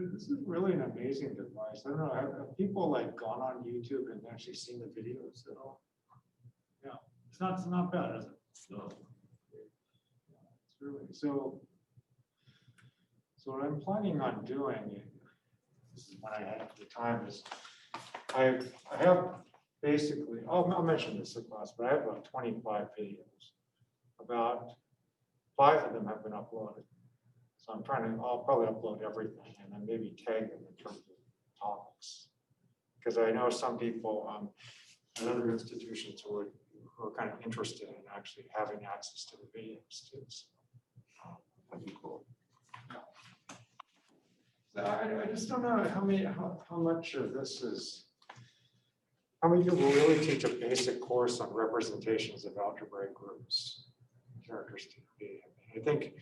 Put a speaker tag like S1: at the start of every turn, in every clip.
S1: This is really an amazing device. I don't know, have people like gone on YouTube and actually seen the videos at all? Yeah, it's not bad, is it? No. It's really, so what I'm planning on doing, this is when I have the time, is I have basically, I'll mention this in class, but I have about 25 videos. About 5 of them have been uploaded. So I'll probably upload everything and then maybe tag them in terms of topics. Because I know some people at other institutions who are kind of interested in actually having access to the videos too. So that'd be cool. So I just don't know how much of this is, how many people really teach a basic course on representations of algebraic groups, characteristic B. I think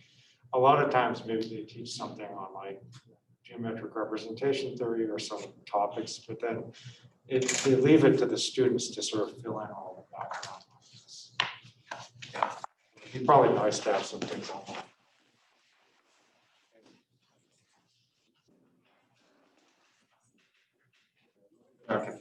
S1: a lot of times maybe they teach something on like geometric representation theory or some topics, but then they leave it to the students to sort of fill in all the background. Yeah, it'd be probably nice to have some things on that. Okay.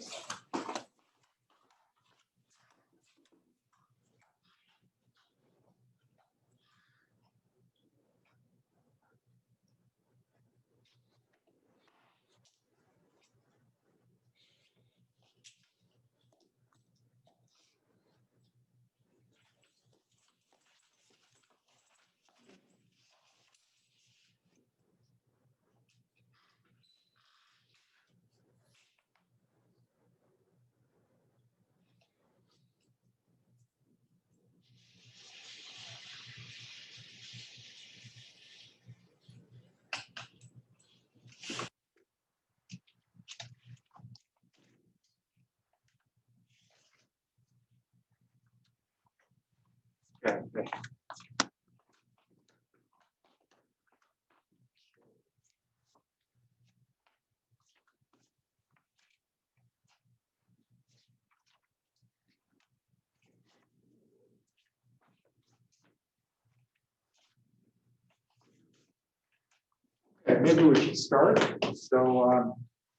S1: Okay. Okay, maybe we should start. So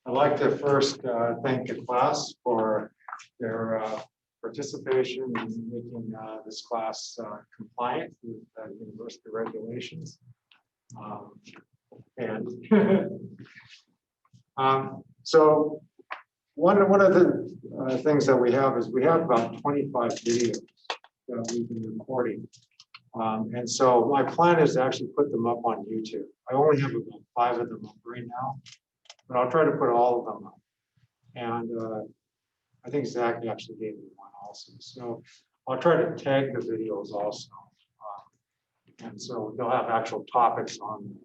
S1: I'd like to first thank the class for their participation in making this class compliant with university regulations. So one of the things that we have is we have about 25 videos that we've been recording. And so my plan is to actually put them up on YouTube. I only have about 5 of them up right now, but I'll try to put all of them up. And I think Zach actually gave me one also. So I'll try to tag the videos also. And so they'll have actual topics on them.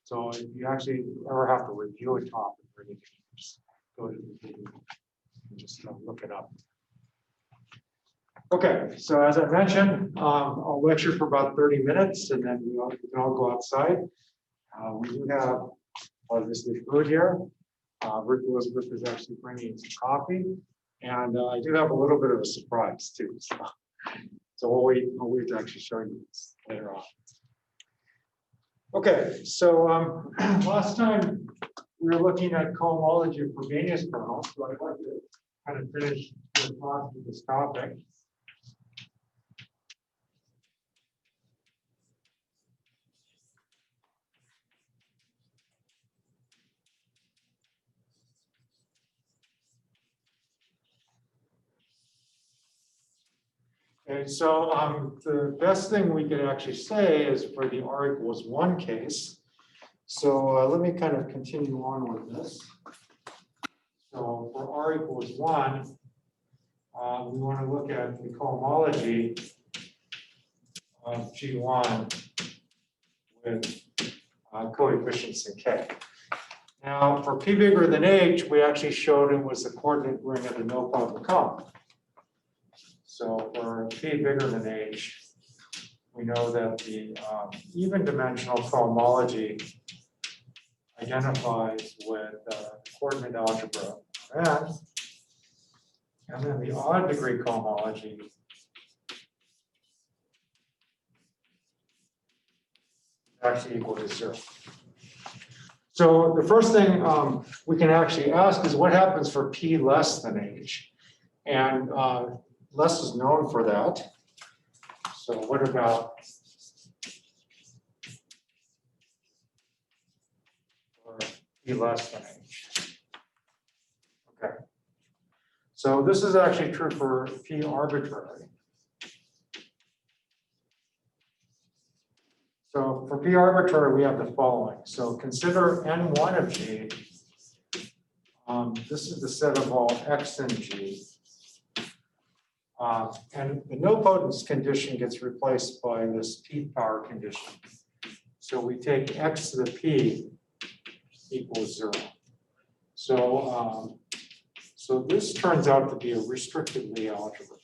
S1: So if you actually ever have to review a topic or anything, just go to the video and just look it up. Okay, so as I mentioned, I'll lecture for about 30 minutes and then we can all go outside. We do have obviously food here. Rick Elizabeth is actually bringing some coffee. And I do have a little bit of a surprise too. So we'll wait to actually show you this later on. Okay, so last time we were looking at cohomology of Frobenius kernels. So I'd like to kind of finish the class with this topic. Okay, so the best thing we could actually say is for the R equals 1 case. So let me kind of continue on with this. So for R equals 1, we want to look at the cohomology of G1 with coefficients in K. Now for P bigger than H, we actually showed it was the coordinate ring of the nullcone of the cone. So for P bigger than H, we know that the even dimensional cohomology identifies with the coordinate algebra S, and then the odd degree cohomology is actually equal to 0. So the first thing we can actually ask is what happens for p less than h? And less is known for that. So what about for p less than h? Okay. So this is actually true for p arbitrary. So for p arbitrary, we have the following. So consider n1 of g. This is the set of all x in g. And the nilpotence condition gets replaced by this p power condition. So we take x to the p equals 0. So, so this turns out to be a restricted Lie algebra.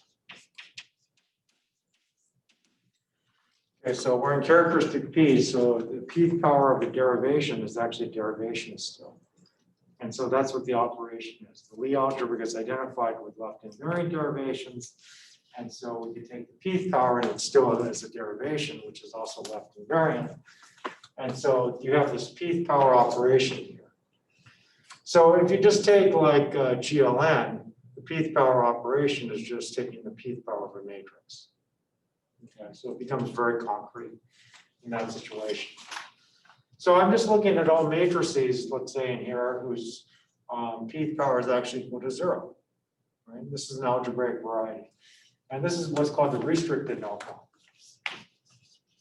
S1: Okay, so we're in characteristic p, so the p power of the derivation is actually a derivation still. And so that's what the operation is. The Lie algebra gets identified with left invariant derivations. And so we can take the p power and it still is a derivation, which is also left invariant. And so you have this p power operation here. So if you just take like GLN, the p power operation is just taking the p power of a matrix. Okay, so it becomes very concrete in that situation. So I'm just looking at all matrices, let's say in here, whose p power is actually equal to 0. Right? This is an algebraic variety. And this is what's called the restricted nullcone.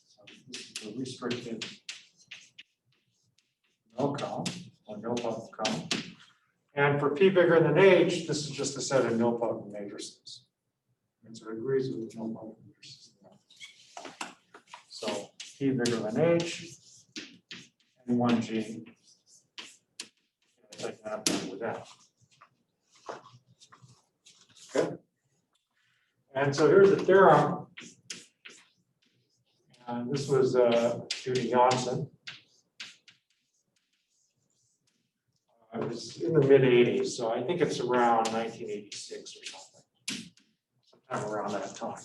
S1: So this is the restricted nullcone, or nilpotent cone. And for p bigger than h, this is just a set of nilpotent matrices. And so it agrees with the nilpotent matrices. So p bigger than h, and 1g. It's identified with that. Okay. And so here's the theorem. And this was due to Jantzen. It was in the mid 80s, so I think it's around 1986 or something, sometime around that time,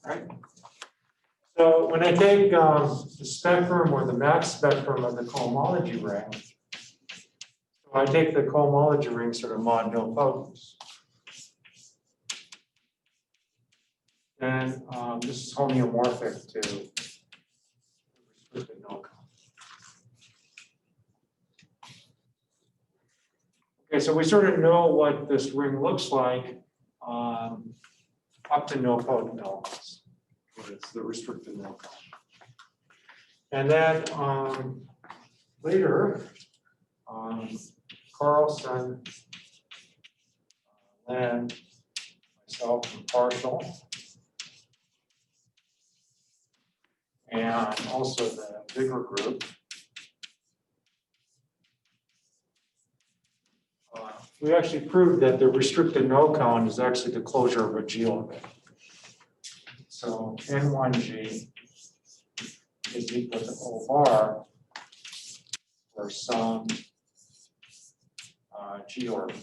S1: right? So when I take the spectrum or the max spectrum of the cohomology ring, so I take the cohomology ring sort of mod nilpotence. And this is homeomorphic to the restricted nullcone. Okay, so we sort of know what this ring looks like up to nilpotent elements. It's the restricted nullcone. And then later, Carlson, Len, myself, and Partial, and also the bigger group, we actually proved that the restricted nullcone is actually the closure of a G orbit. So N1G is equal to O bar for some G orbit.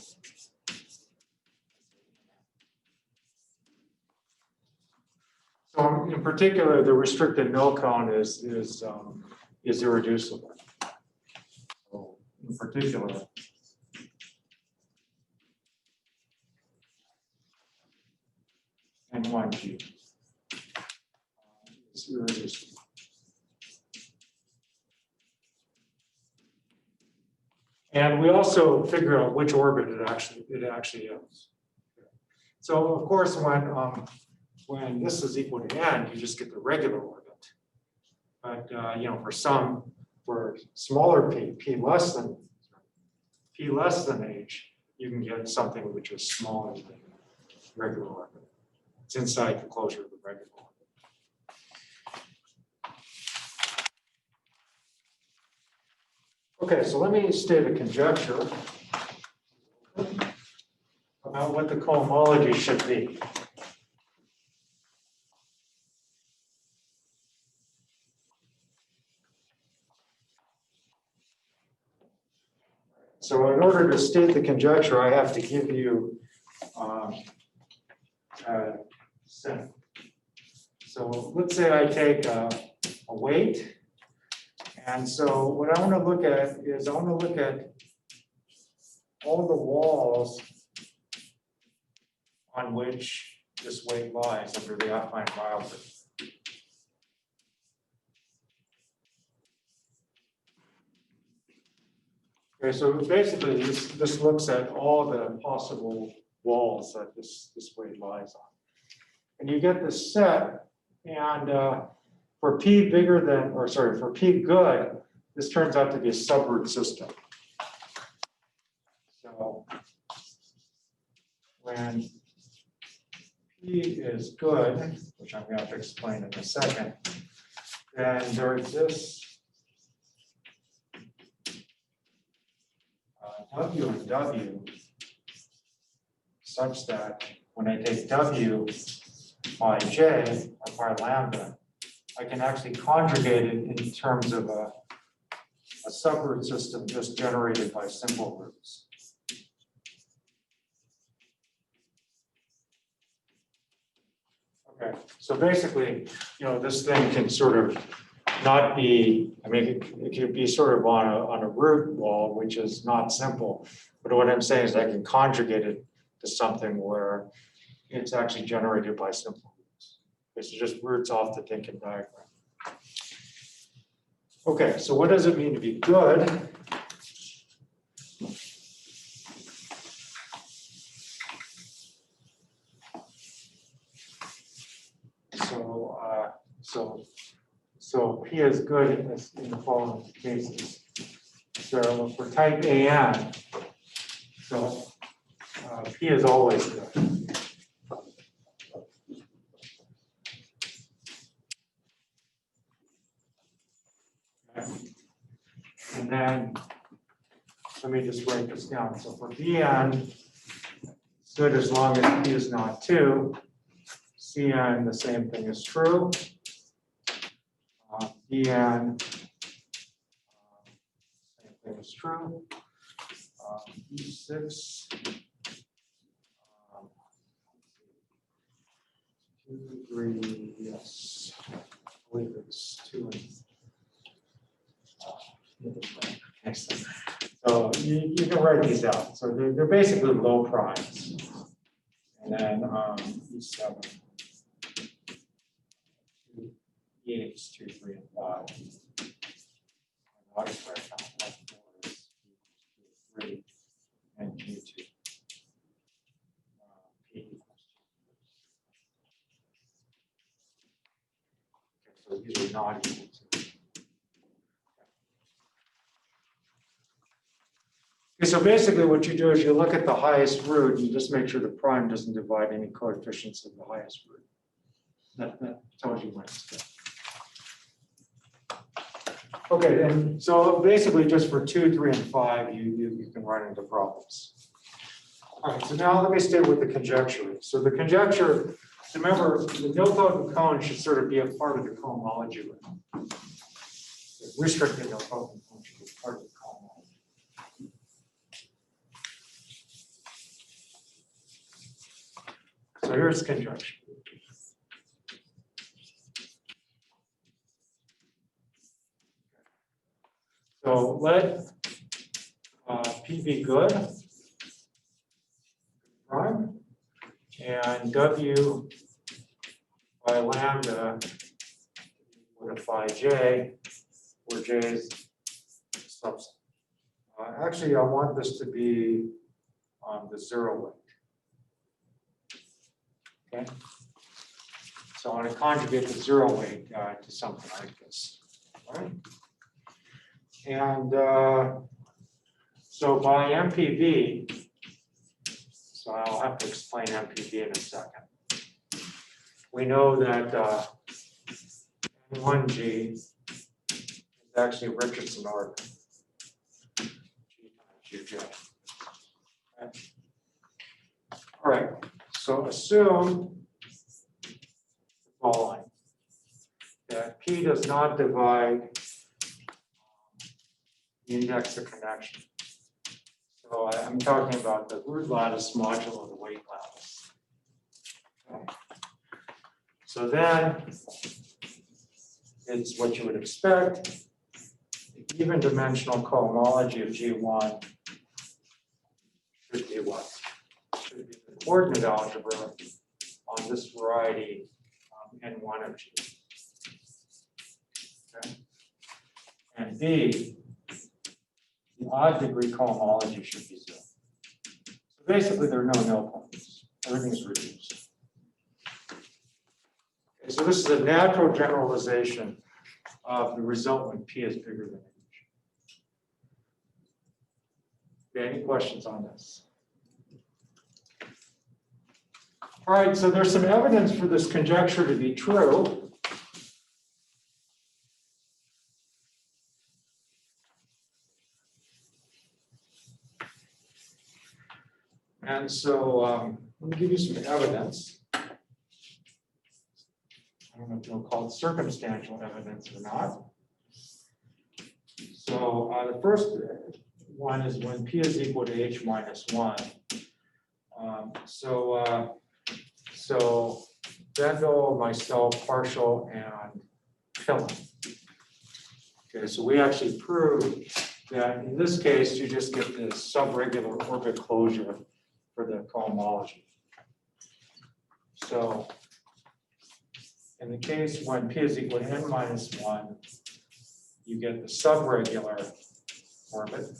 S1: So in particular, the restricted nullcone is irreducible. So in particular, N1G is irreducible. And we also figure out which orbit it actually is. So of course, when this is equal to n, you just get the regular orbit. But you know, for smaller p less than h, you can get something which is smaller than regular orbit. It's inside the closure of the regular orbit. Okay, so let me state a conjecture about what the cohomology should be. So in order to state the conjecture, I have to give you a set. So let's say I take a weight And so what I want to look at is I want to look at all the walls on which this weight lies under the affine Weyl group. Okay, so basically this looks at all the possible walls that this weight lies on. And you get this set, and for P bigger than, or sorry, for P good, this turns out to be a subroot system. So when P is good, which I'm going to have to explain in a second, then there exists W and W such that when I take W by J or by lambda, I can actually conjugate it in terms of a subroot system just generated by simple roots. Okay, so basically, this thing can sort of not be, I mean, it could be sort of on a root wall, which is not simple. But what I'm saying is I can conjugate it to something where it's actually generated by simple roots. This is just roots off the Dickin diagram. Okay, so what does it mean to be good? So P is good in the following cases. So for type AN, so P is always good. And then let me just write this down. So for BN, it's good as long as P is not 2. CN, the same thing is true. BN, same thing is true. E6, 2, 3, yes. I believe it's 2 and so you can write these out. So they're basically low primes. And then E7, 2, 2, 3, and 5. Modifier count 4 is 3 and Q2. P equals 2. Okay, so these are not equal to. Okay, so basically what you do is you look at the highest root and you just make sure the prime doesn't divide any coefficients of the highest root. That tells you when it's good. Okay, and so basically just for 2, 3, and 5, you can run into problems. All right, so now let me stay with the conjecture. So the conjecture, remember, the nilpotent cone should sort of be a part of the cohomology ring. The restricted nilpotent cone should be part of the cohomology. So here's conjecture. So let P be good, prime, and W by lambda equal to phi j, where j is subset. Actually, I want this to be the 0 weight. Okay, so I want to conjugate the 0 weight to something like this. All right. And so by MPV, so I'll have to explain MPV in a second. We know that N1G is actually Richardson order. G times Qj. Okay. All right, so assume the following, that P does not divide the index of connection. So I'm talking about the root lattice modulo the weight lattice. Okay. So then it's what you would expect. even dimensional cohomology of G1 should be what? Should be the coordinate algebra on this variety N1 of G. Okay. And B, the odd degree cohomology should be 0. So basically, there are no nullcones. Everything's reduced. Okay, so this is a natural generalization of the result when P is bigger than H. Okay, any questions on this? All right, so there's some evidence for this conjecture to be true. And so let me give you some evidence. I don't know if you'll call it circumstantial evidence or not. So the first one is when P is equal to H minus 1. So Bendel, myself, partial, and Philip. Okay, so we actually proved that in this case, you just get this subregular orbit closure for the cohomology. So in the case when P is equal to N minus 1, you get the subregular orbit.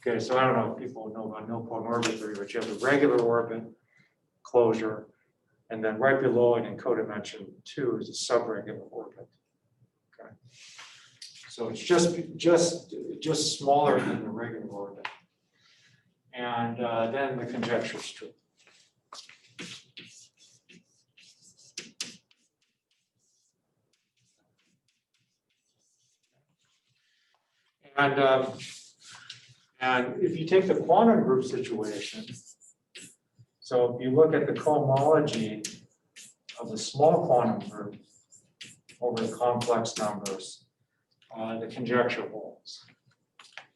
S1: Okay, so I don't know if people know about nullcone orbit theory, but you have the regular orbit closure, and then right below it in codimension 2 is a subregular orbit. Okay, so it's just smaller than the regular orbit, and then the conjecture is true. And if you take the quantum group situation, so if you look at the cohomology of the small quantum group over the complex numbers, the conjecture holds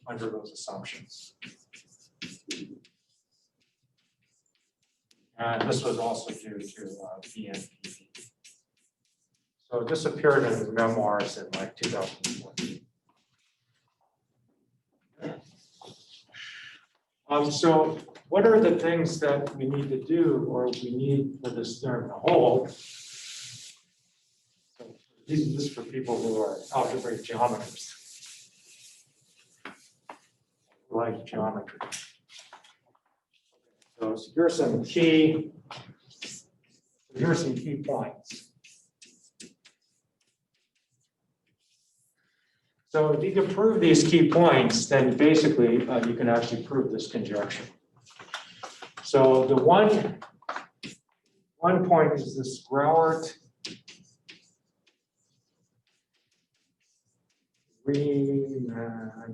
S1: under those assumptions. And this was also due to BNPP. So this appeared in his memoirs in like 2014. So what are the things that we need to do or we need for this theorem to hold? So this is for people who are algebraic geometers, who like geometry. So here's some key points. So if you can prove these key points, then basically you can actually prove this conjecture. So the one point is this Grauert Riemann.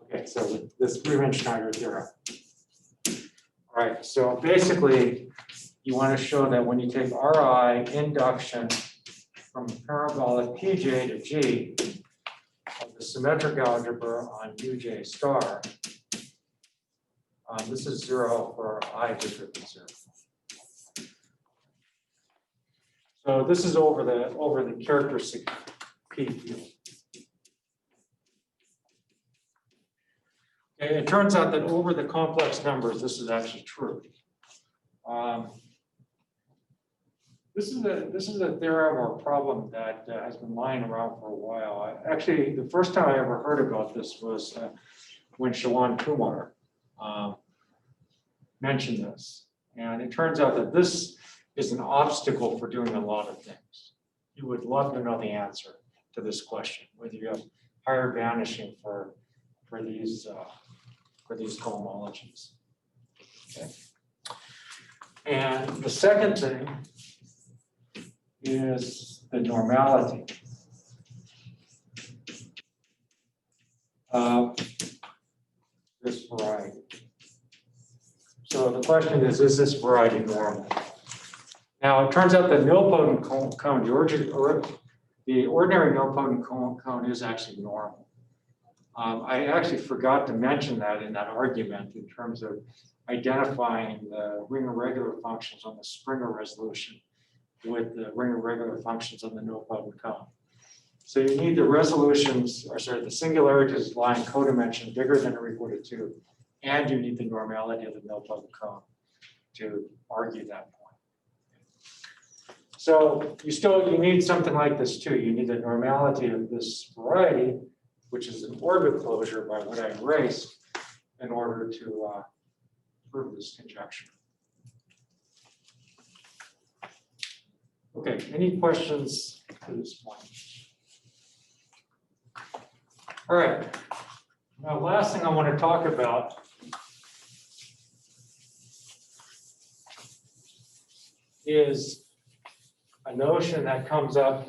S1: Okay, so this Riemann-Schneider theorem. All right, so basically, you want to show that when you take Ri induction from parabolic Pj to G of the symmetric algebra on Uj star, this is 0 for I bigger than 0. So this is over the characteristic P field. Okay, it turns out that over the complex numbers, this is actually true. This is a theorem or problem that has been lying around for a while. Actually, the first time I ever heard about this was when Shawan Kumar mentioned this. And it turns out that this is an obstacle for doing a lot of things. You would love to know the answer to this question, whether you have higher vanishing for these cohomologies. Okay. And the second thing is the normality. This variety. So the question is this variety normal? Now it turns out that nilpotent cone, the ordinary nilpotent cone is actually normal. I actually forgot to mention that in that argument in terms of identifying the ring irregular functions on the Springer resolution with the ring of regular functions on the nullcone cone. So you need the resolutions, or sorry, the singularities lying codimension bigger than or equal to 2, and you need the normality of the nullcone cone to argue that point. So you need something like this too. You need the normality of this variety, which is an orbit closure by what I erased, in order to prove this conjecture. Okay, any questions to this point? All right. Now, last thing I want to talk about is a notion that comes up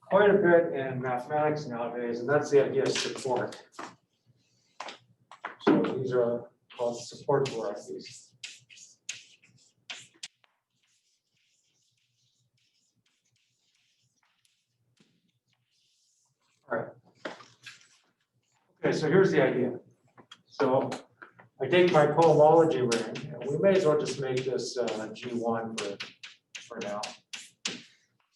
S1: quite a bit in mathematics nowadays, and that's the idea of support. So these are called support varieties. All right. Okay, so here's the idea. So I take my cohomology ring, and we may as well just make this G1 for now.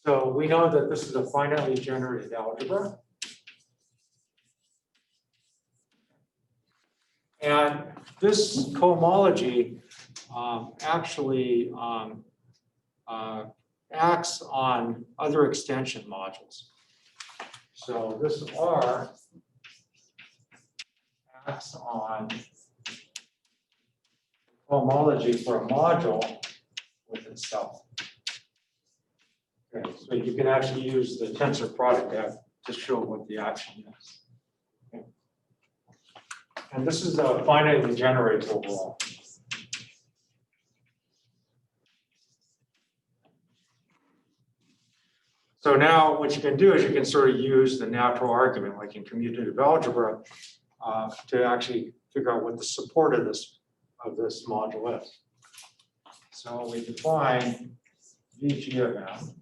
S1: So we know that this is a finitely generated algebra. And this cohomology actually acts on other extension modules. So this R acts on cohomology for a module with itself. Okay, so you can actually use the tensor product to show what the action is. Okay. And this is a finitely generated overall. So now what you can do is you can sort of use the natural argument, like in commutative algebra, to actually figure out what the support of this module is. So we define VG of M.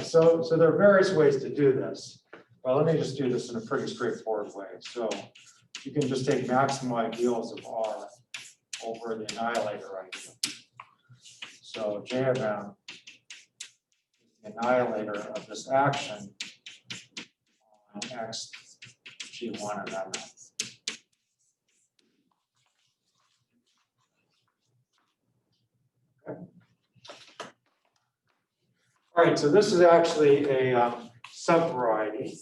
S1: So there are various ways to do this. Well, let me just do this in a pretty straightforward way. So you can just take maximum ideals of R over the annihilator ideal. So J of M is the annihilator of this action on X G1 of M. Okay. All right, so this is actually a subvariety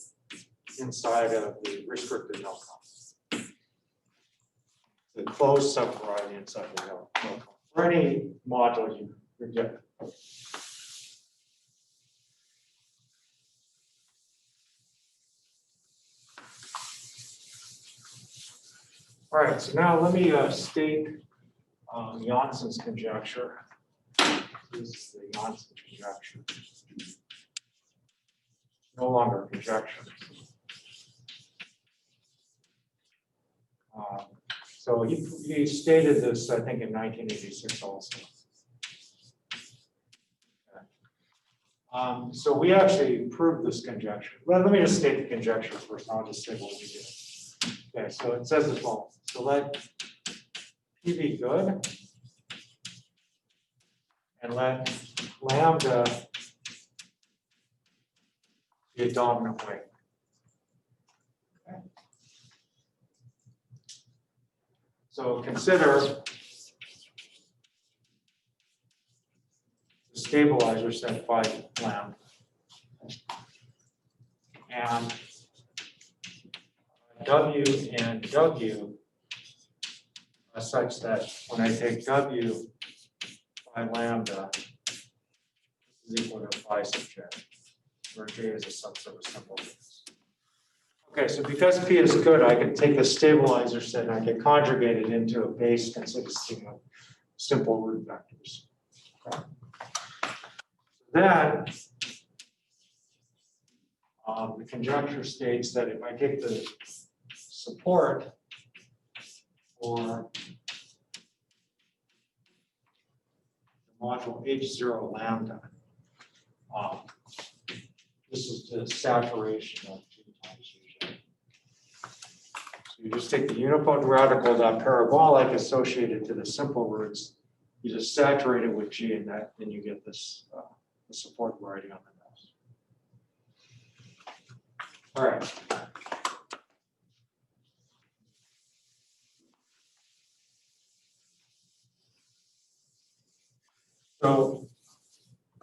S1: inside of the restricted nullcone. The closed subvariety inside the nullcone. For any module you get. All right, so now let me state Janssen's conjecture. This is the Jantzen conjecture. No longer a conjecture. So he stated this, I think, in 1986 also. Okay. So we actually proved this conjecture. Well, let me just state the conjecture first, and I'll just say what we did. Okay, so it says as follows. So let P be good, and let lambda be a dominant weight. Okay. So consider the stabilizer set by lambda. And W and W are such that when I take W by lambda, this is equal to phi sub j, where j is a subset of simple roots. Okay, so because P is good, I can take the stabilizer set and I can conjugate it into a base consisting of simple root vectors. Okay. Then the conjecture states that if I take the support for the module H0 lambda, this is the saturation of G times Uj. So you just take the unipotent radical, that parabolic associated to the simple roots, You just saturate it with G, and then you get this the support variety on the nose. All right. So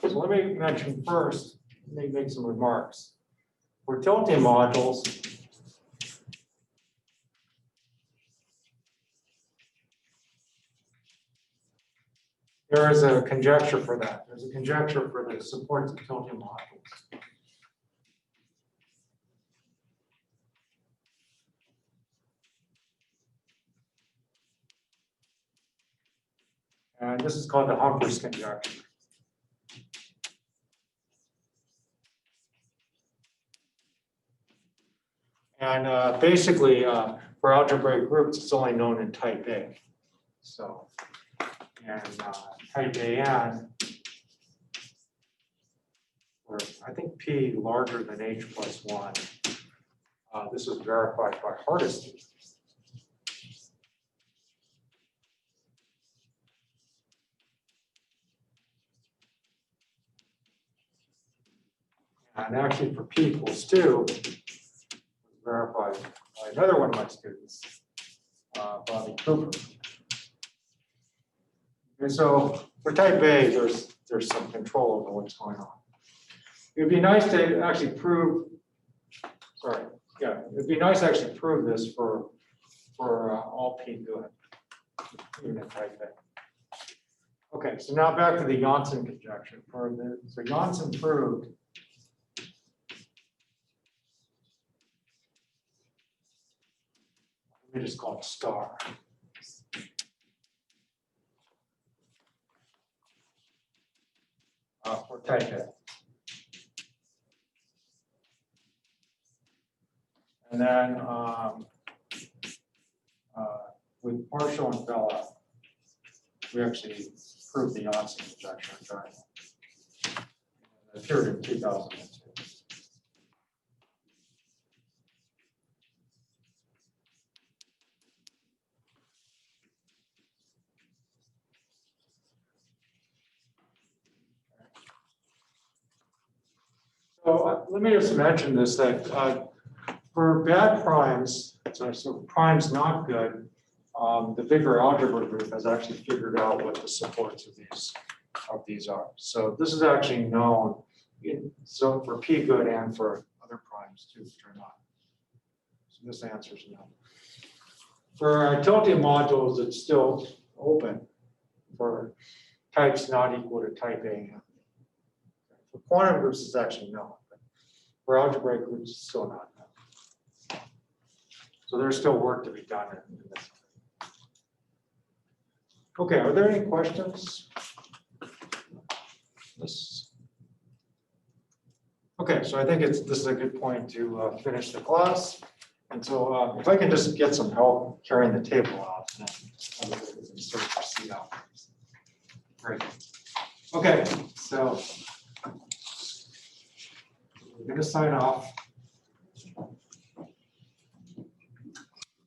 S1: let me mention first, let me make some remarks. For tilting modules, there is a conjecture for that. There's a conjecture for the supports of tilting modules. And this is called the Humphreys conjecture. And basically, for algebraic groups, it's only known in type A. So, and type AN, where I think P larger than H plus 1, this was verified by Hardesty. And actually for P equals 2, verified by another one of my students, Bobby Cooper. And so for type A, there's some control over what's going on. It'd be nice to actually prove, it'd be nice to actually prove this for all P good, even in type A. Okay, so now back to the Jantzen conjecture. So Jantzen proved we just call it star. For type A. And then with partial and Bella, we actually proved the Janssen conjecture in triangle. It appeared in 2002. So let me just mention this, that for bad primes, so primes not good, the bigger algebra group has actually figured out what the supports of these are. So this is actually known, so for P good and for other primes too, which are not. So this answer is no. For tilting modules, it's still open for types not equal to type A. For quantum groups, it's actually no. But for algebraic groups, it's still not no. So there's still work to be done in this. Okay, are there any questions? Okay, so I think this is a good point to finish the class. And so if I can just get some help carrying the table out, then we can sort of proceed out. Great. Okay, so we're going to sign off.